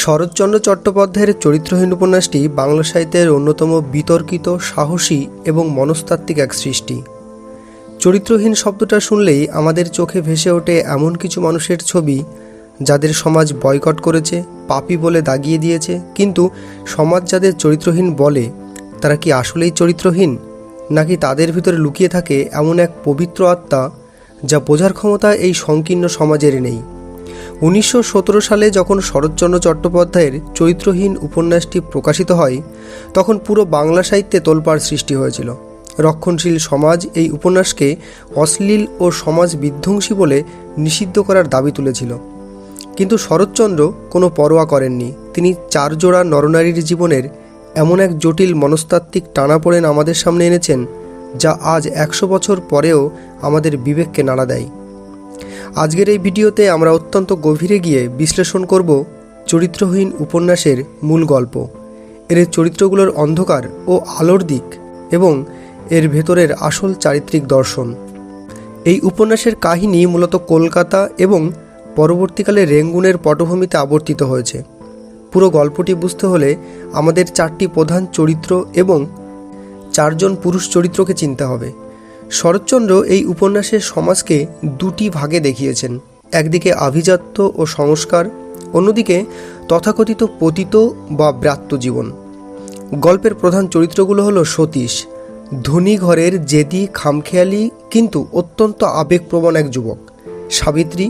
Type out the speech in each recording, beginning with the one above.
শরৎচন্দ্র চট্টোপাধ্যায়ের চরিত্রহীন উপন্যাসটি বাংলা সাহিত্যের অন্যতম বিতর্কিত, সাহসী এবং মনস্তাত্ত্বিক এক সৃষ্টি। চরিত্রহীন শব্দটা শুনলেই আমাদের চোখে ভেসে ওঠে এমন কিছু মানুষের ছবি যাদের সমাজ বয়কট করেছে, পাপী বলে দাগিয়ে দিয়েছে। কিন্তু সমাজ যাদের চরিত্রহীন বলে, তারা কি আসলেই চরিত্রহীন, নাকি তাদের ভিতরে লুকিয়ে থাকে এমন এক পবিত্র আত্মা যা বোঝার ক্ষমতা এই সংকীর্ণ সমাজের নেই? 1917 সালে যখন শরৎচন্দ্র চট্টোপাধ্যায়ের চরিত্রহীন উপন্যাসটি প্রকাশিত হয়, তখন পুরো বাংলা সাহিত্যে তোলপাড় সৃষ্টি হয়েছিল। রক্ষণশীল সমাজ এই উপন্যাসকে অশ্লীল ও সমাজ বিধ্বংসী বলে নিষিদ্ধ করার দাবি তুলেছিল। কিন্তু শরৎচন্দ্র কোনো পরোয়া করেননি। তিনি 4 জোড়া নরনারীর জীবনের এমন এক জটিল মনস্তাত্ত্বিক টানাপোড়েন আমাদের সামনে এনেছেন, যা আজ 100 বছর পরেও আমাদের বিবেককে নাড়া দেয়। আজকের এই ভিডিওতে আমরা অত্যন্ত গভীরে গিয়ে বিশ্লেষণ করব চরিত্রহীন উপন্যাসের মূল গল্প, এর চরিত্রগুলোর অন্ধকার ও আলোর দিক এবং এর ভেতরের আসল চারিত্রিক দর্শন। এই উপন্যাসের কাহিনী মূলত কলকাতা এবং পরবর্তীকালে রেঙ্গুনের পটভূমিতে আবর্তিত হয়েছে। পুরো গল্পটি বুঝতে হলে আমাদের 4টি প্রধান চরিত্র এবং 4 জন পুরুষ চরিত্রকে চিনতে হবে। শরৎচন্দ্র এই উপন্যাসের সমাজকে 2টি ভাগে দেখিয়েছেন। একদিকে আভিজাত্য ও সংস্কার, অন্যদিকে তথাকথিত পতিত বা ব্রাত্য জীবন। গল্পের প্রধান চরিত্রগুলো হলো সতীশ, ধনী ঘরের জেদি, খামখেয়ালি কিন্তু অত্যন্ত আবেগপ্রবণ এক যুবক। সাবিত্রী,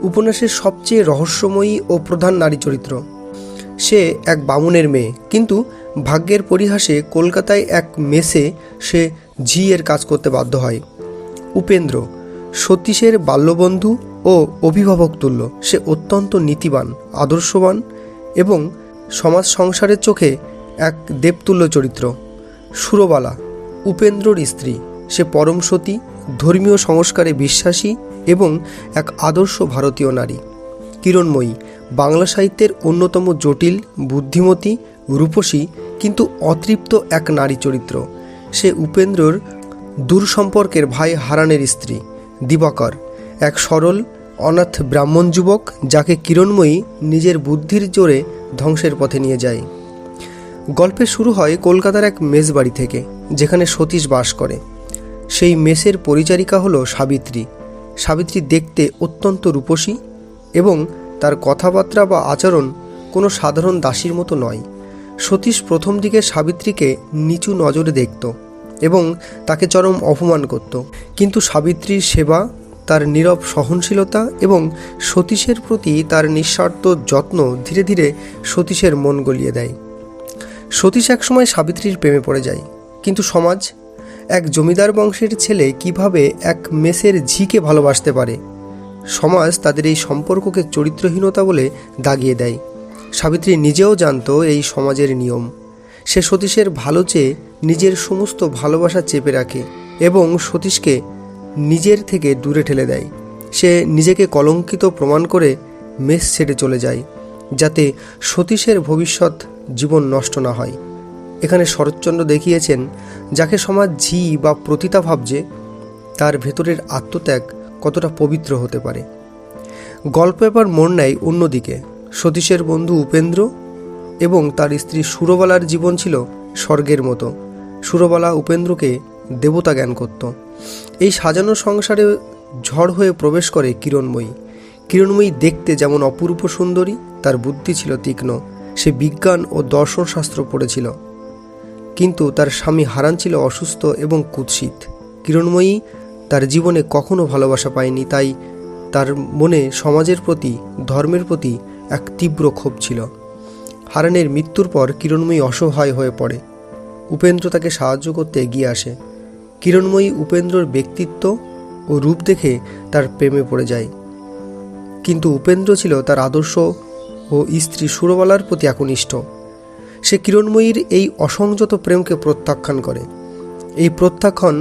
উপন্যাসের সবচেয়ে রহস্যময়ী ও প্রধান নারী চরিত্র। সে এক বামুনের মেয়ে, কিন্তু ভাগ্যের পরিহাসে কলকাতায় এক মেসে সে ঝিয়ের কাজ করতে বাধ্য হয়। উপেন্দ্র, সতীশের বাল্যবন্ধু ও অভিভাবক তুল্য। সে অত্যন্ত নীতিবান, আদর্শবান এবং সমাজ সংসারের চোখে এক দেবতুল্য চরিত্র। সুরবালা, উপেন্দ্রর স্ত্রী। সে পরম সতী, ধর্মীয় সংস্কারে বিশ্বাসী এবং এক আদর্শ ভারতীয় নারী। কিরণময়ী, বাংলা সাহিত্যের অন্যতম জটিল, বুদ্ধিমতী, রূপসী কিন্তু অতৃপ্ত এক নারী চরিত্র। সে উপেন্দ্রর দূর সম্পর্কের ভাই হারানের স্ত্রী। দিবাকর, এক সরল, অনাথ ব্রাহ্মণ যুবক যাকে কিরণময়ী নিজের বুদ্ধির জোরে ধ্বংসের পথে নিয়ে যায়। গল্পের শুরু হয় কলকাতার এক মেসবাড়ি থেকে, যেখানে সতীশ বাস করে। সেই মেসের পরিচারিকা হলো সাবিত্রী। সাবিত্রী দেখতে অত্যন্ত রূপসী এবং তার কথাবার্তা বা আচরণ কোনো সাধারণ দাসীর মতো নয়। সতীশ প্রথম দিকে সাবিত্রীকে নিচু নজরে দেখত এবং তাকে চরম অপমান করত, কিন্তু সাবিত্রীর সেবা, তার নীরব সহনশীলতা এবং সতীশের প্রতি তার নিঃস্বার্থ যত্ন ধীরে ধীরে সতীশের মন গলিয়ে দেয়। সতীশ একসময় সাবিত্রীর প্রেমে পড়ে যায়, কিন্তু সমাজ, এক জমিদার বংশের ছেলে কিভাবে এক মেসের ঝিকে ভালোবাসতে পারে? সমাজ তাদের এই সম্পর্ককে চরিত্রহীনতা বলে দাগিয়ে দেয়। সাবিত্রী নিজেও জানত এই সমাজের নিয়ম। সে সতীশের ভালো চেয়ে নিজের সমস্ত ভালোবাসা চেপে রাখে এবং সতীশকে নিজের থেকে দূরে ঠেলে দেয়। সে নিজেকে কলঙ্কিত প্রমাণ করে মেস ছেড়ে চলে যায়, যাতে সতীশের ভবিষ্যৎ জীবন নষ্ট না হয়। এখানে শরৎচন্দ্র দেখিয়েছেন যাকে সমাজ ঝি বা প্রতিতা ভাবছে, তার ভেতরের আত্মত্যাগ কতটা পবিত্র হতে পারে। গল্প এবার মোড় নেয় অন্যদিকে। সতীশের বন্ধু উপেন্দ্র এবং তার স্ত্রী সুরবালার জীবন ছিল স্বর্গের মতো। সুরবালা উপেন্দ্রকে দেবতা জ্ঞান করত। এই সাজানো সংসারে ঝড় হয়ে প্রবেশ করে কিরণময়ী। কিরণময়ী দেখতে যেমন অপূর্ব সুন্দরী, তার বুদ্ধি ছিল তীক্ষ্ণ। সে বিজ্ঞান ও দর্শনশাস্ত্র পড়েছিল, কিন্তু তার স্বামী হারান ছিল অসুস্থ এবং কুৎসিত। কিরণময়ী তার জীবনে কখনো ভালোবাসা পায়নি, তাই তার মনে সমাজের প্রতি, ধর্মের প্রতি এক তীব্র ক্ষোভ ছিল। হারানের মৃত্যুর পর কিরণময়ী অসহায় হয়ে পড়ে। উপেন্দ্র তাকে সাহায্য করতে এগিয়ে আসে। কিরণময়ী উপেন্দ্রর ব্যক্তিত্ব ও রূপ দেখে তার প্রেমে পড়ে যায়, কিন্তু উপেন্দ্র ছিল তার আদর্শ ও স্ত্রী সুরবালার প্রতি একনিষ্ঠ। সে কিরণময়ীর এই অসংযত প্রেমকে প্রত্যাখ্যান করে। এই প্রত্যাখ্যান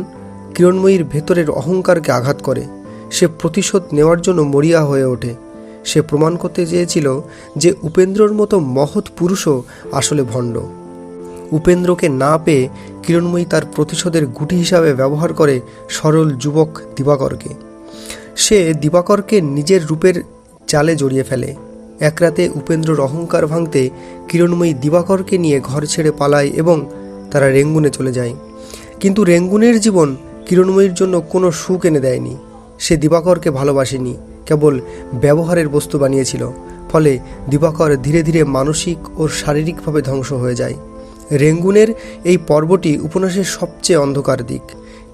কিরণময়ীর ভেতরের অহংকারকে আঘাত করে। সে প্রতিশোধ নেওয়ার জন্য মরিয়া হয়ে ওঠে। সে প্রমাণ করতে চেয়েছিল যে উপেন্দ্রর মতো মহৎ পুরুষও আসলে ভণ্ড। উপেন্দ্রকে না পেয়ে কিরণময়ী তার প্রতিশোধের গুটি হিসাবে ব্যবহার করে সরল যুবক দিবাকরকে। সে দিবাকরকে নিজের রূপের জালে জড়িয়ে ফেলে এক রাতে উপেন্দ্রর অহংকার ভাঙতে কিরণময়ী দিবাকরকে নিয়ে ঘর ছেড়ে পালায় এবং তারা রেঙ্গুনে চলে যায়। কিন্তু রেঙ্গুনের জীবন কিরণময়ীর জন্য কোনো সুখ এনে দেয়নি। সে দিবাকরকে ভালোবাসেনি, কেবল ব্যবহারের বস্তু বানিয়েছিল। ফলে দিবাকর ধীরে ধীরে মানসিক ও শারীরিকভাবে ধ্বংস হয়ে যায়। রেঙ্গুনের এই পর্বটি উপন্যাসের সবচেয়ে অন্ধকার দিক।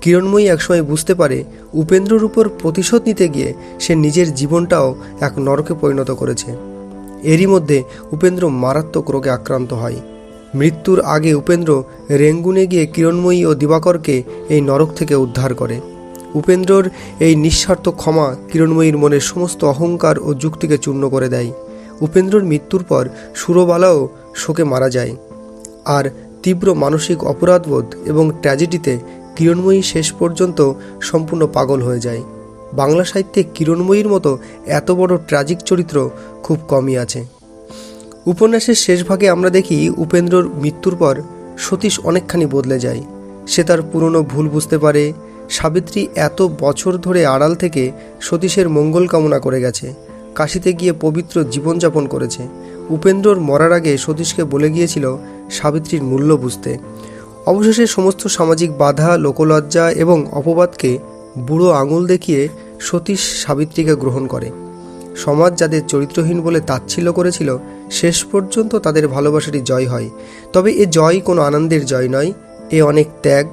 কিরণময়ী একসময় বুঝতে পারে উপেন্দ্রর উপর প্রতিশোধ নিতে গিয়ে সে নিজের জীবনটাও এক নরকে পরিণত করেছে। এরই মধ্যে উপেন্দ্র মারাত্মক রোগে আক্রান্ত হয়। মৃত্যুর আগে উপেন্দ্র রেঙ্গুনে গিয়ে কিরণময়ী ও দিবাকরকে এই নরক থেকে উদ্ধার করে। উপেন্দ্রর এই নিঃস্বার্থ ক্ষমা কিরণময়ীর মনের সমস্ত অহংকার ও যুক্তিকে চূর্ণ করে দেয়। উপেন্দ্রর মৃত্যুর পর সুরবালাও শোকে মারা যায়। আর তীব্র মানসিক অপরাধবোধ এবং ট্র্যাজেডিতে কিরণময়ী শেষ পর্যন্ত সম্পূর্ণ পাগল হয়ে যায়। বাংলা সাহিত্যে কিরণময়ীর মতো এত বড় ট্র্যাজিক চরিত্র খুব কমই আছে। উপন্যাসের শেষ ভাগে আমরা দেখি উপেন্দ্রর মৃত্যুর পর সতীশ অনেকখানি বদলে যায়। সে তার পুরনো ভুল বুঝতে পারে। সাবিত্রী এত বছর ধরে আড়াল থেকে সতীশের মঙ্গল কামনা করে গেছে, কাশীতে গিয়ে পবিত্র জীবনযাপন করেছে। উপেন্দ্রর মরার আগে সতীশকে বলে গিয়েছিল সাবিত্রীর মূল্য বুঝতে। অবশেষে সমস্ত সামাজিক বাধা, লোকলজ্জা এবং অপবাদকে বুড়ো আঙুল দেখিয়ে সতীশ সাবিত্রীকে গ্রহণ করে। সমাজ যাদের চরিত্রহীন বলে তাচ্ছিল্য করেছিল, শেষ পর্যন্ত তাদের ভালোবাসারই জয় হয়। তবে এ জয় কোনো আনন্দের জয় নয়, এ অনেক ত্যাগ,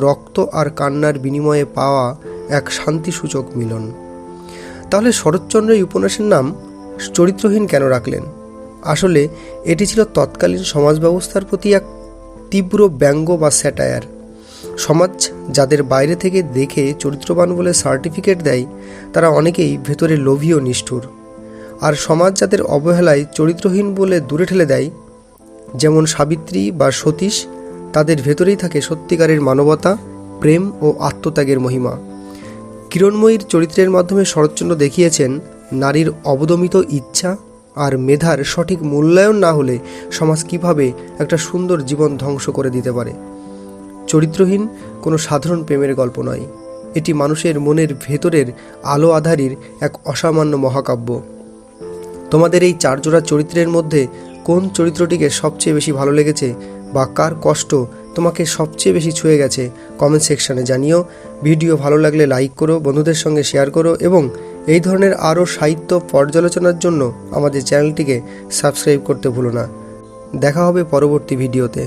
রক্ত আর কান্নার বিনিময়ে পাওয়া এক শান্তিসূচক মিলন। তাহলে শরৎচন্দ্র এই উপন্যাসের নাম চরিত্রহীন কেন রাখলেন? আসলে এটি ছিল তৎকালীন সমাজ ব্যবস্থার প্রতি এক তীব্র ব্যঙ্গ বা স্যাটায়ার। সমাজ যাদের বাইরে থেকে দেখে চরিত্রবান বলে সার্টিফিকেট দেয়, তারা অনেকেই ভেতরে লোভী ও নিষ্ঠুর। আর সমাজ যাদের অবহেলায় চরিত্রহীন বলে দূরে ঠেলে দেয়, যেমন সাবিত্রী বা সতীশ, তাদের ভেতরেই থাকে সত্যিকারের মানবতা, প্রেম ও আত্মত্যাগের মহিমা। কিরণময়ীর চরিত্রের মাধ্যমে শরৎচন্দ্র দেখিয়েছেন নারীর অবদমিত ইচ্ছা আর মেধার সঠিক মূল্যায়ন না হলে সমাজ কিভাবে একটা সুন্দর জীবন ধ্বংস করে দিতে পারে। চরিত্রহীন কোনো সাধারণ প্রেমের গল্প নয়, এটি মানুষের মনের ভেতরের আলো আধারির এক অসামান্য মহাকাব্য। তোমাদের এই চারজোড়া চরিত্রের মধ্যে কোন চরিত্রটিকে সবচেয়ে বেশি ভালো লেগেছে বা কার কষ্ট তোমাকে সবচেয়ে বেশি ছুঁয়ে গেছে কমেন্ট সেকশানে জানিও। ভিডিও ভালো লাগলে লাইক করো, বন্ধুদের সঙ্গে শেয়ার করো এবং এই ধরনের আরও সাহিত্য পর্যালোচনার জন্য আমাদের চ্যানেলটিকে সাবস্ক্রাইব করতে ভুলো না। দেখা হবে পরবর্তী ভিডিওতে।